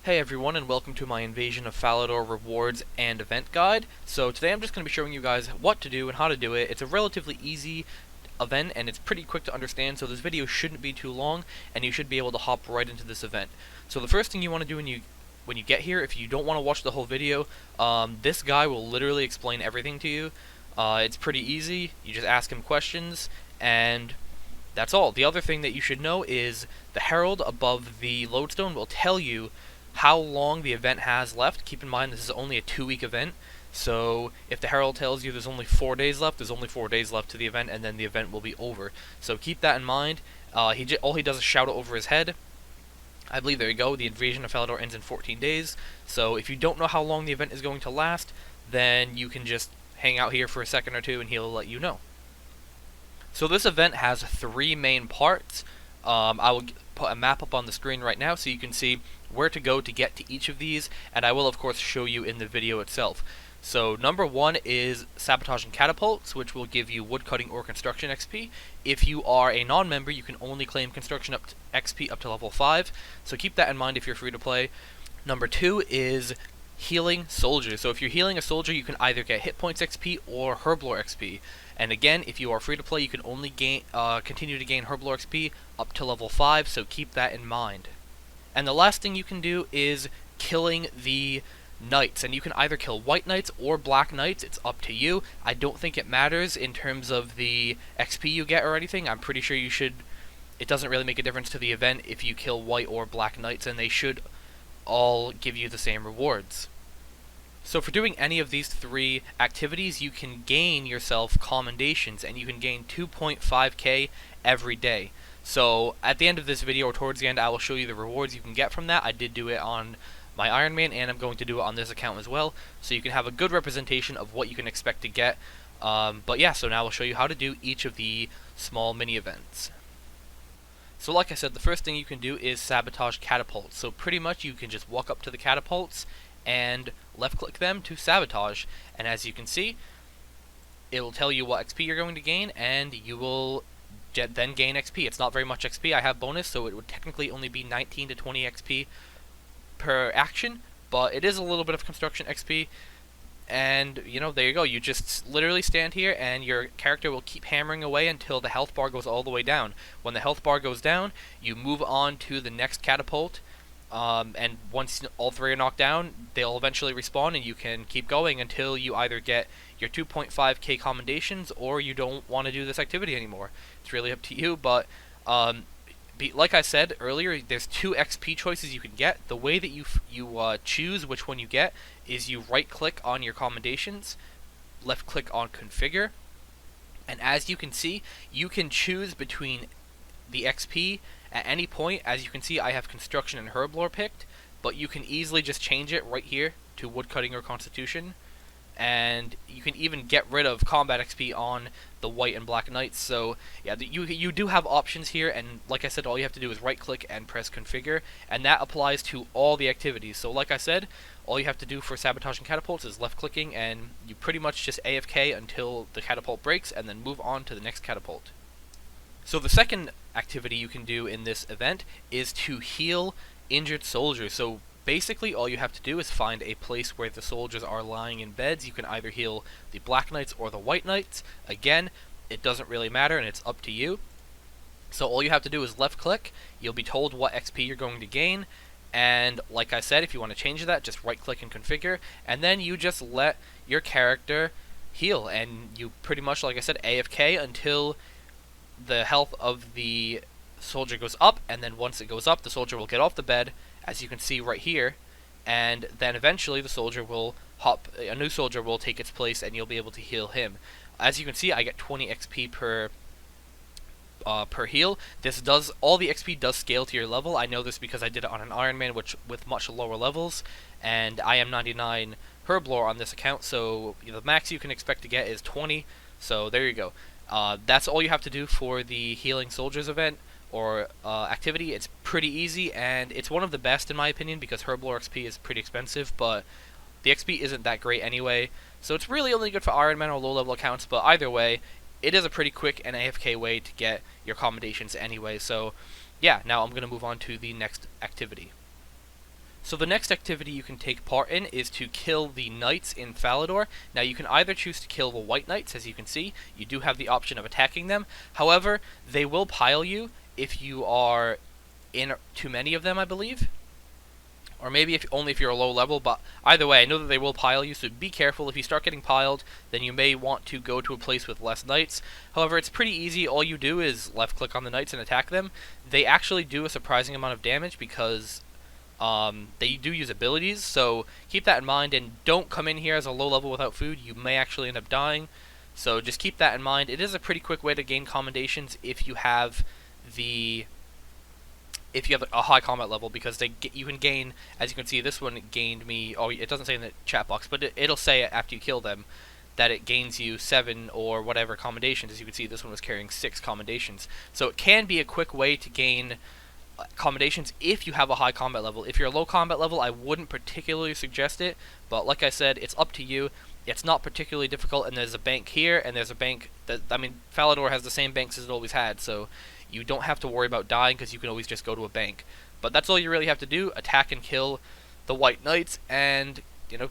Hey everyone, and welcome to my Invasion of Falador rewards and event guide. So today I'm just going to be showing you guys what to do and how to do it. It's a relatively easy event and it's pretty quick to understand, so this video shouldn't be too long and you should be able to hop right into this event. So the first thing you want to do when you get here, if you don't want to watch the whole video, this guy will literally explain everything to you. It's pretty easy. You just ask him questions and that's all. The other thing that you should know is the herald above the lodestone will tell you how long the event has left. Keep in mind this is only a 2-week event, so if the herald tells you there's only 4 days left, there's only 4 days left to the event, and then the event will be over. So keep that in mind. All he does is shout it over his head. I believe, there you go, the Invasion of Falador ends in 14 days, so if you don't know how long the event is going to last, then you can just hang out here for a second or two and he'll let you know. So this event has 3 main parts. I will put a map up on the screen right now so you can see where to go to get to each of these, and I will of course show you in the video itself. So number 1 is Sabotaging catapults, which will give you woodcutting or construction XP. If you are a non-member, you can only claim construction XP up to level 5, so keep that in mind if you're free to play. Number 2 is healing soldiers. So if you're healing a soldier, you can either get hit points XP or herblore XP. And again, if you are free to play, you can only continue to gain herblore XP up to level 5, so keep that in mind. And the last thing you can do is killing the knights, and you can either kill white knights or black knights. It's up to you. I don't think it matters in terms of the XP you get or anything. I'm pretty sure you should. It doesn't really make a difference to the event if you kill white or black knights, and they should all give you the same rewards. So for doing any of these 3 activities, you can gain yourself commendations, and you can gain 2.5k every day. So at the end of this video, or towards the end, I will show you the rewards you can get from that. I did do it on my Iron Man, and I'm going to do it on this account as well, so you can have a good representation of what you can expect to get. But yeah, so now I'll show you how to do each of the small mini events. So like I said, the first thing you can do is sabotage catapults. So pretty much you can just walk up to the catapults and left click them to sabotage, and as you can see, it will tell you what XP you're going to gain, and you will then gain XP. It's not very much XP. I have bonus, so it would technically only be 19 to 20 XP per action, but it is a little bit of construction XP. And you know, there you go, you just literally stand here and your character will keep hammering away until the health bar goes all the way down. When the health bar goes down, you move on to the next catapult, and once all 3 are knocked down, they'll eventually respawn, and you can keep going until you either get your 2.5k commendations or you don't want to do this activity anymore. It's really up to you, but like I said earlier, there's 2 XP choices you can get. The way that you choose which one you get is you right click on your commendations, left click on configure, and as you can see, you can choose between the XP at any point. As you can see, I have construction and herblore picked, but you can easily just change it right here to woodcutting or constitution, and you can even get rid of combat XP on the white and black knights. So yeah, you do have options here, and like I said, all you have to do is right click and press configure, and that applies to all the activities. So like I said, all you have to do for sabotaging catapults is left clicking, and you pretty much just AFK until the catapult breaks and then move on to the next catapult. So the second activity you can do in this event is to heal injured soldiers. So basically all you have to do is find a place where the soldiers are lying in beds. You can either heal the black knights or the white knights. Again, it doesn't really matter and it's up to you. So all you have to do is left click, you'll be told what XP you're going to gain, and like I said, if you want to change that, just right click and configure, and then you just let your character heal, and you pretty much, like I said, AFK until the health of the soldier goes up, and then once it goes up, the soldier will get off the bed, as you can see right here, and then eventually the soldier will a new soldier will take its place, and you'll be able to heal him. As you can see, I get 20 XP per heal. All the XP does scale to your level. I know this because I did it on an Iron Man, with much lower levels, and I am 99 herblore on this account, so the max you can expect to get is 20. So there you go. That's all you have to do for the healing soldiers event or activity. It's pretty easy, and it's one of the best in my opinion because herblore XP is pretty expensive, but the XP isn't that great anyway, so it's really only good for Iron Man or low level accounts. But either way, it is a pretty quick and AFK way to get your commendations anyway. So yeah, now I'm going to move on to the next activity. So the next activity you can take part in is to kill the knights in Falador. Now you can either choose to kill the white knights, as you can see. You do have the option of attacking them. However, they will pile you if you are in too many of them, I believe. Or maybe only if you're a low level, but either way, I know that they will pile you, so be careful. If you start getting piled, then you may want to go to a place with less knights. However, it's pretty easy. All you do is left-click on the knights and attack them. They actually do a surprising amount of damage because they do use abilities, so keep that in mind, and don't come in here as a low level without food. You may actually end up dying, so just keep that in mind. It is a pretty quick way to gain commendations if you have a high combat level, because you can gain, as you can see, this one gained me, oh, it doesn't say in the chat box, but it'll say after you kill them that it gains you 7 or whatever commendations. As you can see, this one was carrying 6 commendations, so it can be a quick way to gain commendations if you have a high combat level. If you're a low combat level, I wouldn't particularly suggest it, but like I said, it's up to you. It's not particularly difficult, and there's a bank here, and there's a bank that, I mean, Falador has the same banks as it always had, so you don't have to worry about dying because you can always just go to a bank. But that's all you really have to do: attack and kill the white knights, and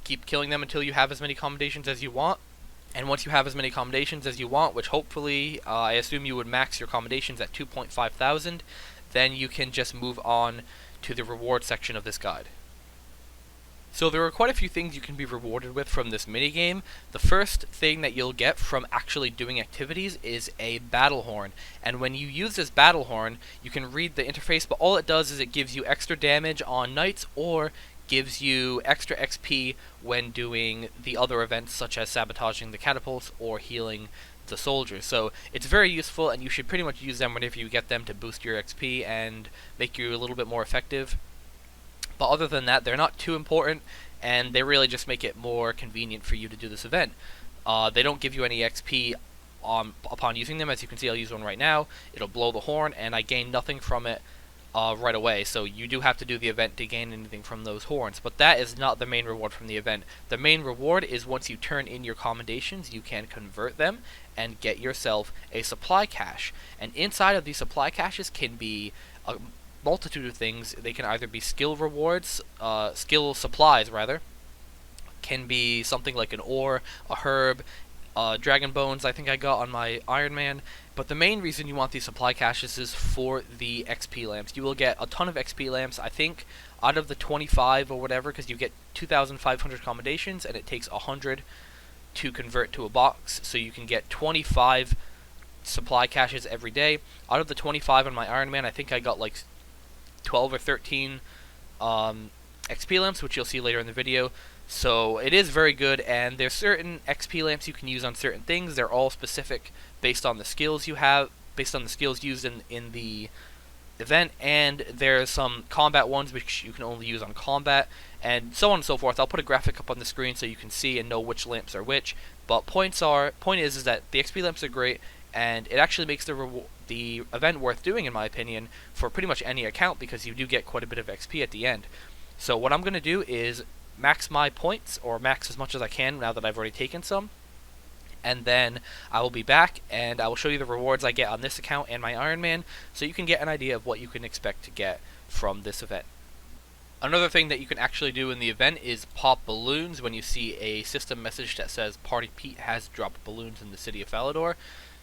keep killing them until you have as many commendations as you want. And once you have as many commendations as you want, which hopefully I assume you would max your commendations at 2.5 thousand, then you can just move on to the reward section of this guide. So there are quite a few things you can be rewarded with from this minigame. The first thing that you'll get from actually doing activities is a battle horn. And when you use this battle horn, you can read the interface, but all it does is it gives you extra damage on knights, or gives you extra XP when doing the other events such as sabotaging the catapults or healing the soldiers. So it's very useful, and you should pretty much use them whenever you get them to boost your XP and make you a little bit more effective. But other than that, they're not too important, and they really just make it more convenient for you to do this event. They don't give you any XP upon using them. As you can see, I'll use one right now. It'll blow the horn, and I gain nothing from it right away. So you do have to do the event to gain anything from those horns. But that is not the main reward from the event. The main reward is once you turn in your commendations, you can convert them and get yourself a supply cache. And inside of these supply caches can be a multitude of things. They can either be skill rewards, skill supplies rather, can be something like an ore, a herb, dragon bones I think I got on my Iron Man. But the main reason you want these supply caches is for the XP lamps. You will get a ton of XP lamps, I think, out of the 25 or whatever, because you get 2,500 commendations, and it takes 100 to convert to a box, so you can get 25 supply caches every day. Out of the 25 on my Iron Man, I think I got like 12 or 13 XP lamps, which you'll see later in the video. So it is very good, and there's certain XP lamps you can use on certain things. They're all specific based on the skills you have, based on the skills used in the event, and there's some combat ones which you can only use on combat, and so on and so forth. I'll put a graphic up on the screen so you can see and know which lamps are which. But point is that the XP lamps are great, and it actually makes the event worth doing, in my opinion, for pretty much any account, because you do get quite a bit of XP at the end. So what I'm going to do is max my points, or max as much as I can now that I've already taken some, and then I will be back and I will show you the rewards I get on this account and my Iron Man, so you can get an idea of what you can expect to get from this event. Another thing that you can actually do in the event is pop balloons when you see a system message that says Party Pete has dropped balloons in the city of Falador.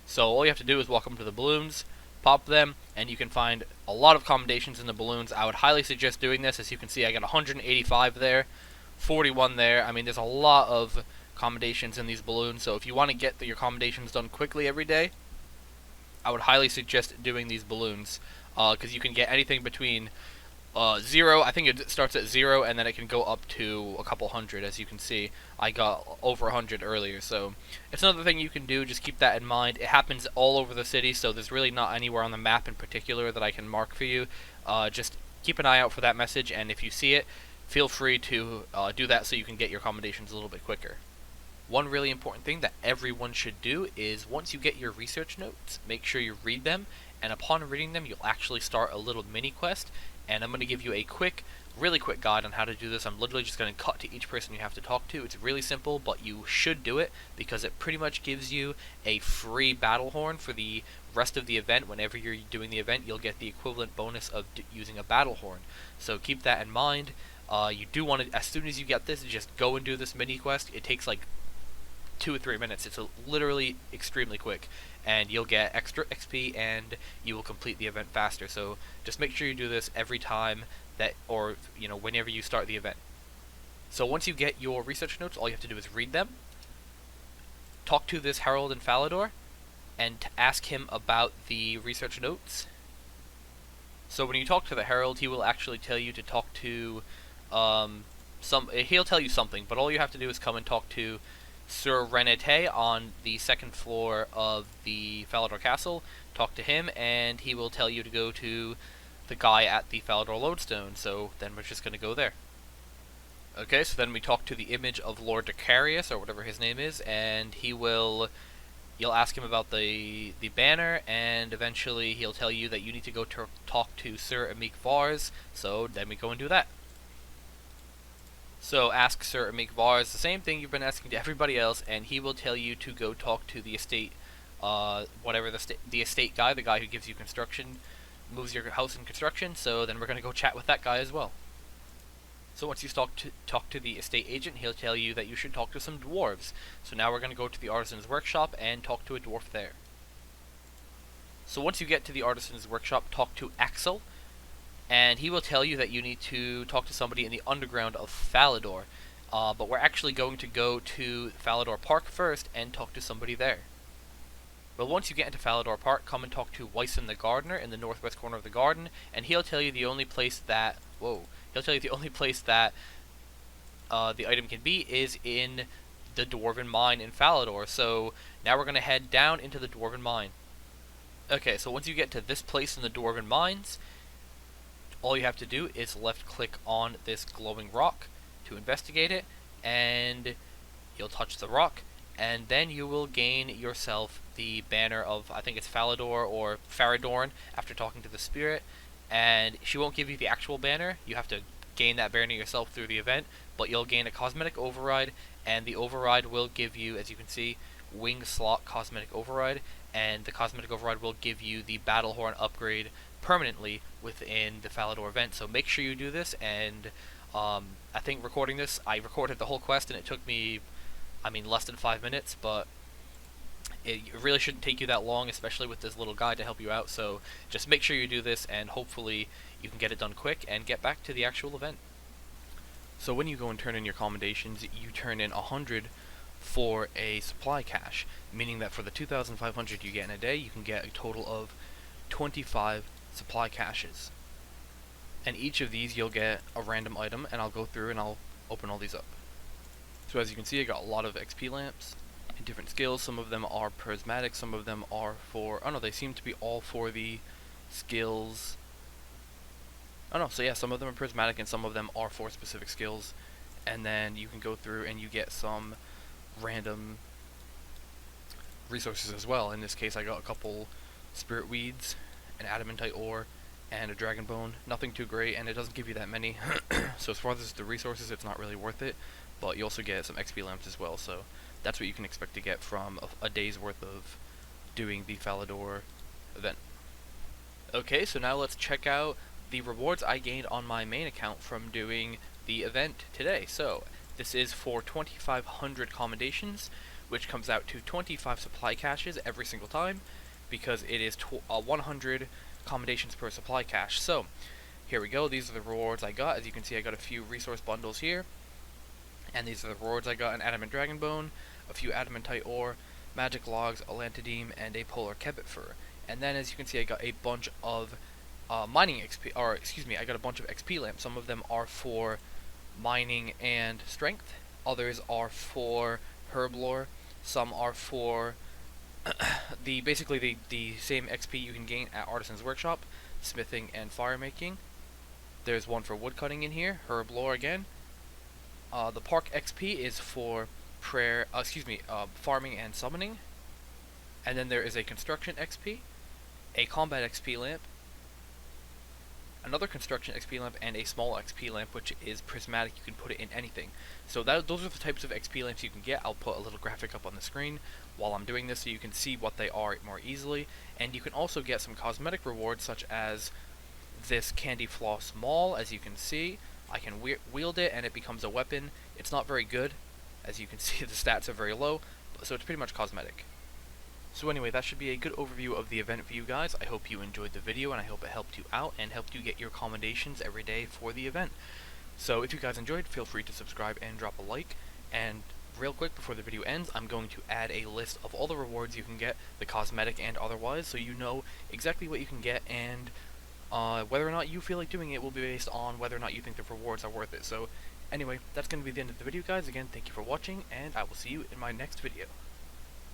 So all you have to do is walk up to the balloons, pop them, and you can find a lot of commendations in the balloons. I would highly suggest doing this. As you can see, I got 185 there, 41 there. I mean, there's a lot of commendations in these balloons, so if you want to get your commendations done quickly every day, I would highly suggest doing these balloons, because you can get anything between 0, I think it starts at 0, and then it can go up to a couple hundred. As you can see, I got over 100 earlier, so it's another thing you can do. Just keep that in mind. It happens all over the city, so there's really not anywhere on the map in particular that I can mark for you. Just keep an eye out for that message, and if you see it, feel free to do that so you can get your commendations a little bit quicker. One really important thing that everyone should do is, once you get your research notes, make sure you read them, and upon reading them, you'll actually start a little mini quest. And I'm going to give you a really quick guide on how to do this. I'm literally just going to cut to each person you have to talk to. It's really simple, but you should do it, because it pretty much gives you a free battle horn for the rest of the event. Whenever you're doing the event, you'll get the equivalent bonus of using a battle horn. So keep that in mind. You do want to, as soon as you get this, just go and do this mini quest. It takes like 2 or 3 minutes. It's literally extremely quick, and you'll get extra XP and you will complete the event faster. So just make sure you do this every time that, or whenever you start the event. So once you get your research notes, all you have to do is read them, talk to this Herald in Falador, and ask him about the research notes. So when you talk to the Herald, he will actually tell you to talk to he'll tell you something, but all you have to do is come and talk to Sir Renete on the second floor of the Falador Castle. Talk to him, and he will tell you to go to the guy at the Falador Lodestone. So then we're just going to go there. Okay, so then we talk to the image of Lord Decarius, or whatever his name is, and you'll ask him about the banner, and eventually he'll tell you that you need to go talk to Sir Amik Vars. So then we go and do that. So ask Sir Amik Vars the same thing you've been asking to everybody else, and he will tell you to go talk to the estate, the estate guy, the guy who gives you construction, moves your house in construction. So then we're going to go chat with that guy as well. So once you talk to the estate agent, he'll tell you that you should talk to some dwarves. So now we're going to go to the artisan's workshop and talk to a dwarf there. So once you get to the artisan's workshop, talk to Axel, and he will tell you that you need to talk to somebody in the underground of Falador. But we're actually going to go to Falador Park first and talk to somebody there. But once you get into Falador Park, come and talk to Wyson the Gardener in the northwest corner of the garden, and he'll tell you the only place that the item can be is in the Dwarven Mine in Falador. So now we're going to head down into the Dwarven Mine. Okay, so once you get to this place in the Dwarven Mines, all you have to do is left click on this glowing rock to investigate it, and you'll touch the rock, and then you will gain yourself the banner of, I think it's Falador or Faradorn, after talking to the spirit. And she won't give you the actual banner, you have to gain that banner yourself through the event, but you'll gain a cosmetic override, and the override will give you, as you can see, wing slot cosmetic override, and the cosmetic override will give you the battle horn upgrade permanently within the Falador event. So make sure you do this, and I think recording this, I recorded the whole quest and it took me, less than 5 minutes, but it really shouldn't take you that long, especially with this little guide to help you out. So just make sure you do this, and hopefully you can get it done quick and get back to the actual event. So when you go and turn in your commendations, you turn in 100 for a supply cache, meaning that for the 2,500 you get in a day, you can get a total of 25 supply caches. And each of these you'll get a random item, and I'll go through and I'll open all these up. So as you can see, I got a lot of XP lamps in different skills. Some of them are prismatic, some of them are for, they seem to be all for the skills. So yeah, some of them are prismatic and some of them are for specific skills. And then you can go through and you get some random resources as well. In this case, I got a couple spirit weeds, an adamantite ore, and a dragon bone. Nothing too great, and it doesn't give you that many. So as far as the resources, it's not really worth it, but you also get some XP lamps as well. So that's what you can expect to get from a day's worth of doing the Falador event. Okay, so now let's check out the rewards I gained on my main account from doing the event today. So this is for 2,500 commendations, which comes out to 25 supply caches every single time, because it is 100 commendations per supply cache. So here we go, these are the rewards I got. As you can see, I got a few resource bundles here, and these are the rewards I got: an adamant dragon bone, a few adamantite ore, magic logs, a lantideme, and a polar kebbit fur. And then as you can see, I got a bunch of mining XP, or excuse me, I got a bunch of XP lamps. Some of them are for mining and strength, others are for herb lore, some are for basically the same XP you can gain at Artisan's Workshop, smithing and fire making. There's one for woodcutting in here, herb lore again. The park XP is for farming and summoning. And then there is a construction XP, a combat XP lamp, another construction XP lamp, and a small XP lamp, which is prismatic. You can put it in anything. So those are the types of XP lamps you can get. I'll put a little graphic up on the screen while I'm doing this so you can see what they are more easily. And you can also get some cosmetic rewards, such as this candy floss mall. As you can see, I can wield it and it becomes a weapon. It's not very good. As you can see, the stats are very low, so it's pretty much cosmetic. So anyway, that should be a good overview of the event for you guys. I hope you enjoyed the video, and I hope it helped you out and helped you get your commendations every day for the event. So if you guys enjoyed, feel free to subscribe and drop a like. And real quick before the video ends, I'm going to add a list of all the rewards you can get, the cosmetic and otherwise, so you know exactly what you can get, and whether or not you feel like doing it will be based on whether or not you think the rewards are worth it. So anyway, that's going to be the end of the video, guys. Again, thank you for watching, and I will see you in my next video.